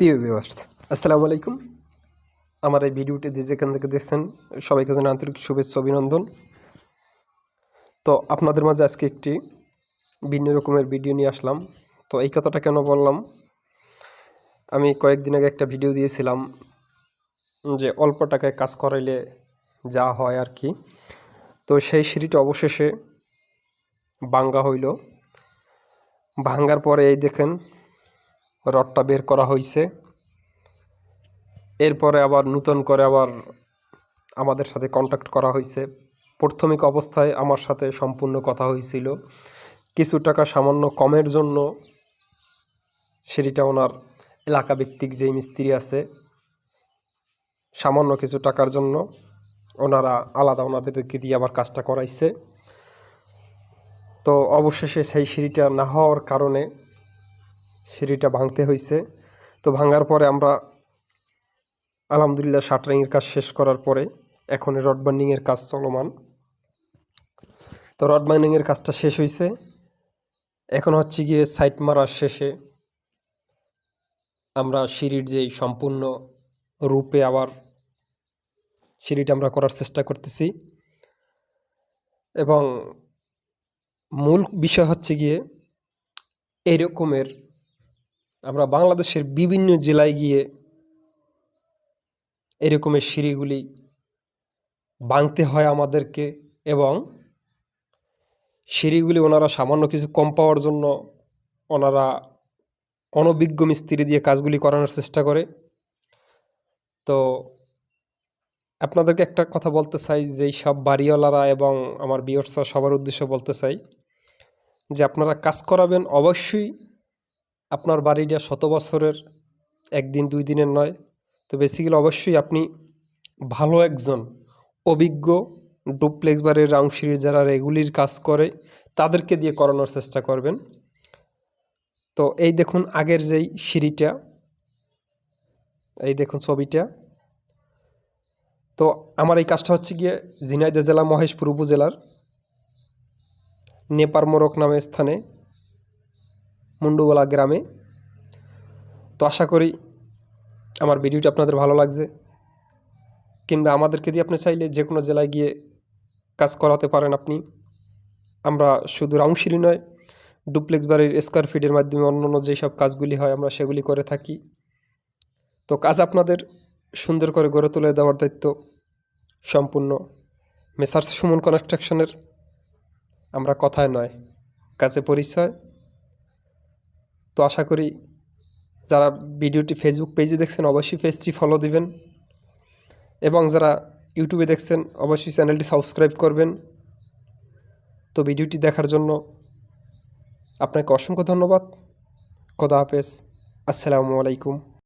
প্রিয় ভিউয়ার্স, আসসালামু আলাইকুম। আমার এই ভিডিওটি যেখান থেকে দেখছেন সবাইকে জানাই আন্তরিক শুভেচ্ছা অভিনন্দন। তো আপনাদের মাঝে আজকে একটি ভিন্ন রকমের ভিডিও নিয়ে আসলাম। তো এই কথাটা কেন বললাম, আমি কয়েকদিন আগে একটা ভিডিও দিয়েছিলাম যে অল্প টাকায় কাজ করাইলে যা হয় আর কি। তো সেই সিঁড়িটা অবশেষে ভাঙ্গা হইল। ভাঙ্গার পরে এই দেখেন রডটা বের করা হয়েছে। এরপরে আবার নতুন করে আবার আমাদের সাথে কন্ট্যাক্ট করা হয়েছে। প্রাথমিক অবস্থায় আমার সাথে সম্পূর্ণ কথা হয়েছিল কিছু টাকা সামান্য কমের জন্য। সিঁড়িটা ওনার এলাকা ভিত্তিক যেই মিস্ত্রি আছে, সামান্য কিছু টাকার জন্য ওনারা আলাদা ওনাদেরকে দিয়ে আবার কাজটা করাইছে। তো অবশেষে সেই সিঁড়িটা না হওয়ার কারণে সিঁড়িটা ভাঙতে হয়েছে। তো ভাঙার পরে আমরা আলহামদুলিল্লাহ শাটারিংয়ের কাজ শেষ করার পরে এখন রড বার্নিংয়ের কাজ চলমান। তো রড বার্নিংয়ের কাজটা শেষ হয়েছে, এখন হচ্ছে গিয়ে সাইট মারার শেষে আমরা সিঁড়ির যেই সম্পূর্ণ রূপে আবার সিঁড়িটা আমরা করার চেষ্টা করতেছি। এবং মূল বিষয় হচ্ছে গিয়ে এরকমের আমরা বাংলাদেশের বিভিন্ন জেলায় গিয়ে এরকমের সিঁড়িগুলি ভাঙতে হয় আমাদেরকে, এবং সিঁড়িগুলি ওনারা সামান্য কিছু কম পাওয়ার জন্য ওনারা অনভিজ্ঞ মিস্ত্রি দিয়ে কাজগুলি করানোর চেষ্টা করে। তো আপনাদেরকে একটা কথা বলতে চাই, যেই সব বাড়িওয়ালারা এবং আমার ভিউয়ার্সরা সবার উদ্দেশ্যে বলতে চাই যে আপনারা কাজ করাবেন অবশ্যই আপনার বাড়িটা 100 বছরের, একদিন 2 দিনের নয়। তো বেসিক্যালি অবশ্যই আপনি ভালো একজন অভিজ্ঞ ডুপ্লেক্স বাড়ির রাউন্ড সিঁড়ি যারা রেগুলির কাজ করে তাদেরকে দিয়ে করানোর চেষ্টা করবেন। তো এই দেখুন আগের যেই সিঁড়িটা, এই দেখুন ছবিটা। তো আমার এই কাজটা হচ্ছে গিয়ে ঝিনাইদহ জেলা মহেশপুর উপজেলার নেপার মোড়ক নামে স্থানে মুন্ডুবলা গ্রামে। তো আশা করি আমার ভিডিওটি আপনাদের ভালো লাগছে, কিংবা আমাদেরকে দিয়ে আপনি চাইলে যে কোনো জেলায় গিয়ে কাজ করাতে পারেন আপনি। আমরা শুধু রাউন্ড সিঁড়ি নয়, ডুপ্লেক্স বাড়ির স্কোয়ার ফিটের মাধ্যমে অন্যান্য যেসব কাজগুলি হয় আমরা সেগুলি করে থাকি। তো কাজ আপনাদের সুন্দর করে গড়ে তুলে দেওয়ার দায়িত্ব সম্পূর্ণ মেসার্স সুমন কনস্ট্রাকশনের। আমরা কথায় নয়, কাজে পরিচয়। তো আশা করি যারা ভিডিওটি ফেসবুক পেজে দেখছেন অবশ্যই পেজটি ফলো দিবেন, এবং যারা ইউটিউবে দেখছেন অবশ্যই চ্যানেলটি সাবস্ক্রাইব করবেন। তো ভিডিওটি দেখার জন্য আপনাকে অসংখ্য ধন্যবাদ। খোদা হাফেজ, আসসালামু আলাইকুম।